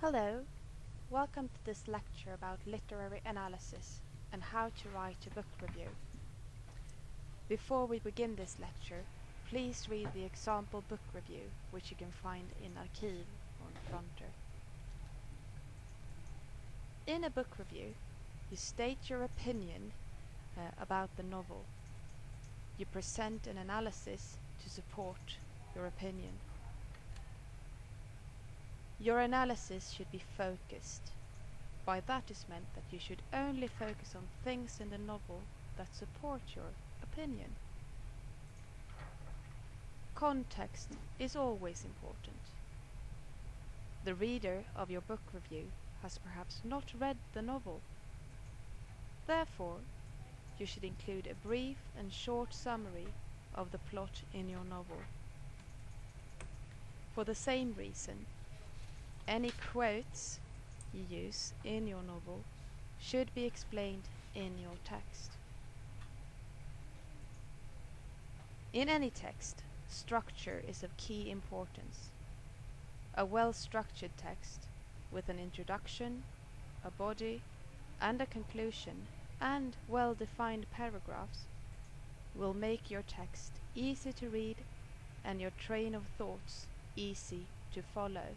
Hello, welcome to this lecture about literary analysis and how to write a book review. Before we begin this lecture, please read the example book review which you can find in Arkiv on Fronter. In a book review, you state your opinion about the novel. You present an analysis to support your opinion. Your analysis should be focused. By that is meant that you should only focus on things in the novel that support your opinion. Context is always important. The reader of your book review has perhaps not read the novel. Therefore, you should include a brief and short summary of the plot in your novel. For the same reason, any quotes you use in your novel should be explained in your text. In any text, structure is of key importance. A well-structured text with an introduction, a body, and a conclusion, and well-defined paragraphs will make your text easy to read and your train of thoughts easy to follow.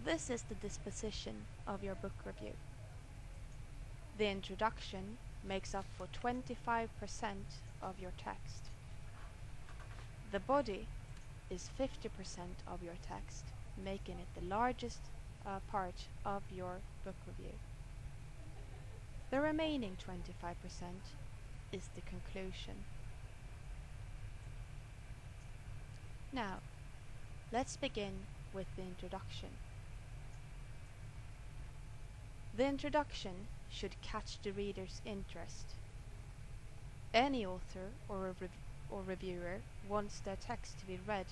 This is the disposition of your book review. The introduction makes up for 25% of your text. The body is 50% of your text, making it the largest part of your book review. The remaining 25% is the conclusion. Now, let's begin with the introduction. The introduction should catch the reader's interest. Any author or reviewer wants their text to be read,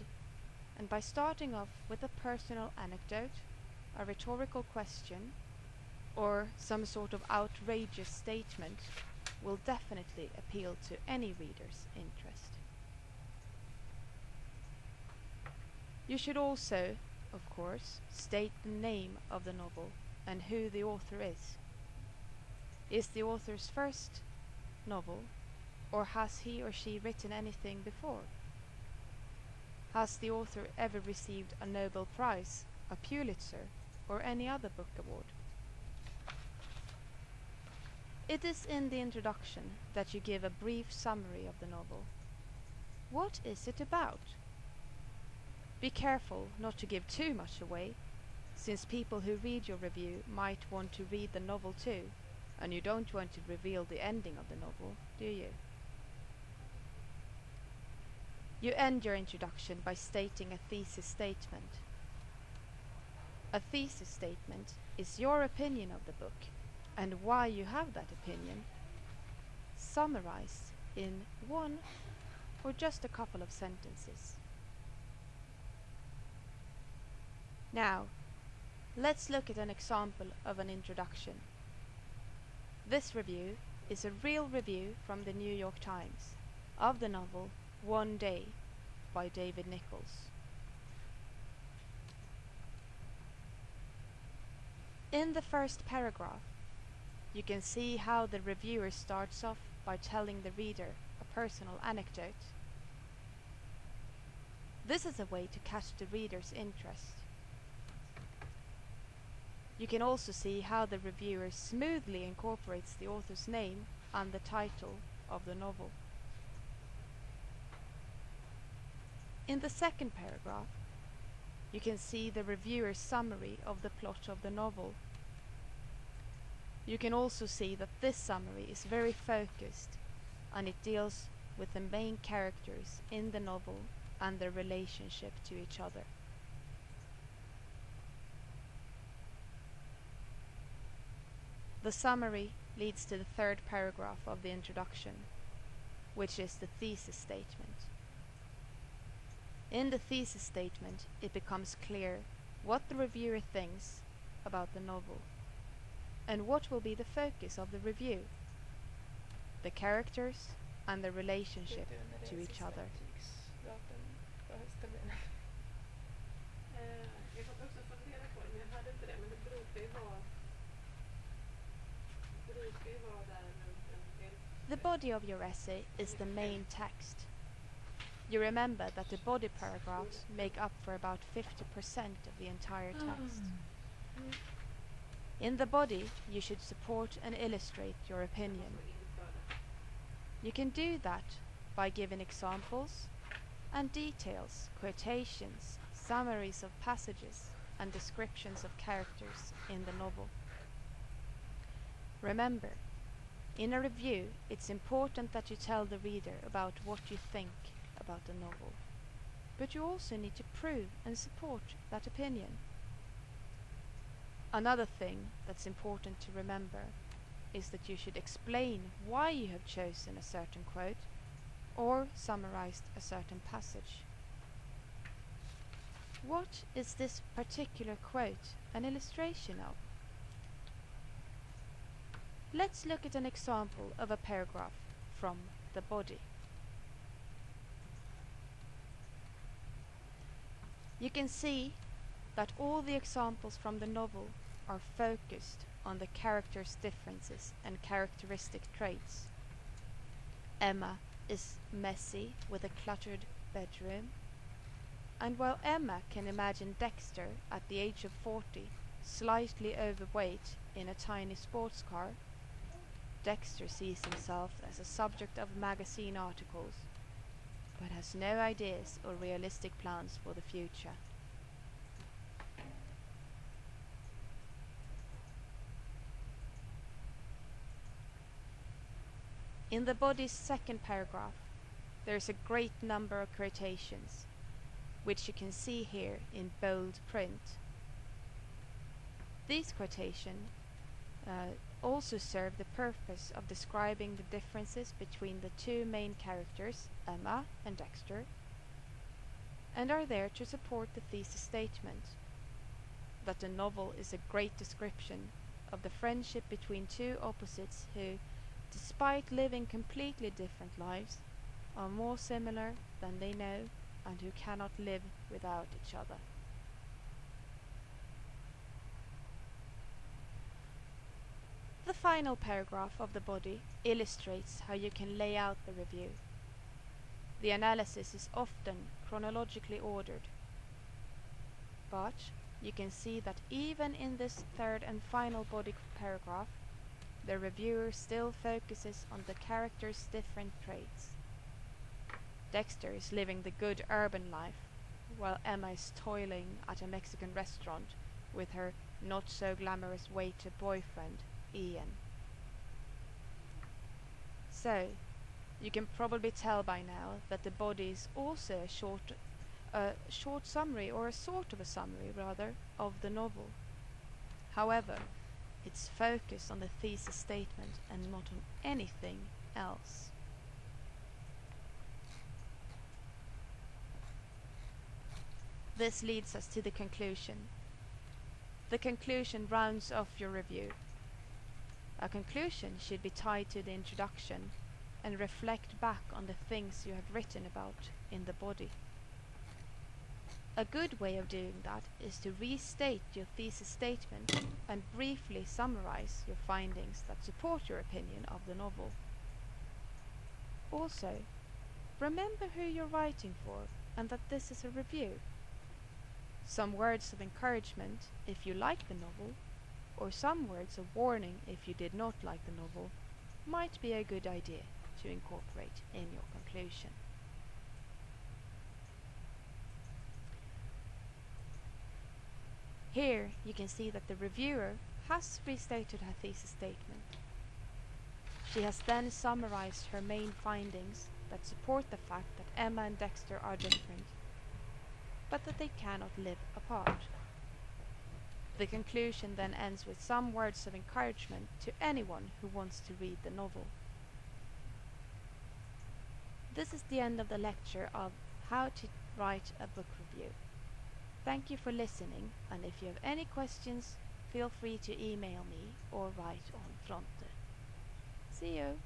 and by starting off with a personal anecdote, a rhetorical question, or some sort of outrageous statement will definitely appeal to any reader's interest. You should also, of course, state the name of the novel and who the author is. Is the author's first novel, or has he or she written anything before? Has the author ever received a Nobel Prize, a Pulitzer, or any other book award? It is in the introduction that you give a brief summary of the novel. What is it about? Be careful not to give too much away, since people who read your review might want to read the novel too, and you don't want to reveal the ending of the novel, do you? You end your introduction by stating a thesis statement. A thesis statement is your opinion of the book, and why you have that opinion, summarized in one or just a couple of sentences. Now, let's look at an example of an introduction. This review is a real review from the New York Times of the novel One Day by David Nichols. In the first paragraph, you can see how the reviewer starts off by telling the reader a personal anecdote. This is a way to catch the reader's interest. You can also see how the reviewer smoothly incorporates the author's name and the title of the novel. In the second paragraph, you can see the reviewer's summary of the plot of the novel. You can also see that this summary is very focused, and it deals with the main characters in the novel and their relationship to each other. The summary leads to the third paragraph of the introduction, which is the thesis statement. In the thesis statement, it becomes clear what the reviewer thinks about the novel, and what will be the focus of the review. The characters, and the relationship to each other. Jag har också funderat på det, men jag hade inte det, men det brukar ju vara där runt en del. The body of your essay is the main text. You remember that the body paragraphs make up for about 50% of the entire text. In the body, you should support and illustrate your opinion. You can do that by giving examples and details, quotations, summaries of passages, and descriptions of characters in the novel. Remember, in a review, it's important that you tell the reader about what you think about the novel, but you also need to prove and support that opinion. Another thing that's important to remember is that you should explain why you have chosen a certain quote or summarized a certain passage. What is this particular quote an illustration of? Let's look at an example of a paragraph from the body. You can see that all the examples from the novel are focused on the characters' differences and characteristic traits. Emma is messy with a cluttered bedroom, and while Emma can imagine Dexter at the age of 40 slightly overweight in a tiny sports car, Dexter sees himself as a subject of magazine articles, but has no ideas or realistic plans for the future. In the body's second paragraph, there is a great number of quotations, which you can see here in bold print. These quotations also serve the purpose of describing the differences between the two main characters, Emma and Dexter, and are there to support the thesis statement that the novel is a great description of the friendship between two opposites who, despite living completely different lives, are more similar than they know and who cannot live without each other. The final paragraph of the body illustrates how you can lay out the review. The analysis is often chronologically ordered, but you can see that even in this third and final body paragraph, the reviewer still focuses on the characters' different traits. Dexter is living the good urban life, while Emma is toiling at a Mexican restaurant with her not-so-glamorous waiter boyfriend, Ian. So, you can probably tell by now that the body is also a short summary, or a sort of a summary rather, of the novel. However, it's focused on the thesis statement and not on anything else. This leads us to the conclusion. The conclusion rounds off your review. A conclusion should be tied to the introduction and reflect back on the things you have written about in the body. A good way of doing that is to restate your thesis statement and briefly summarize your findings that support your opinion of the novel. Also, remember who you're writing for and that this is a review. Some words of encouragement if you like the novel, or some words of warning if you did not like the novel, might be a good idea to incorporate in your conclusion. Here you can see that the reviewer has restated her thesis statement. She has then summarized her main findings that support the fact that Emma and Dexter are different, but that they cannot live apart. The conclusion then ends with some words of encouragement to anyone who wants to read the novel. This is the end of the lecture of how to write a book review. Thank you for listening, and if you have any questions, feel free to email me or write on Fronte. See you!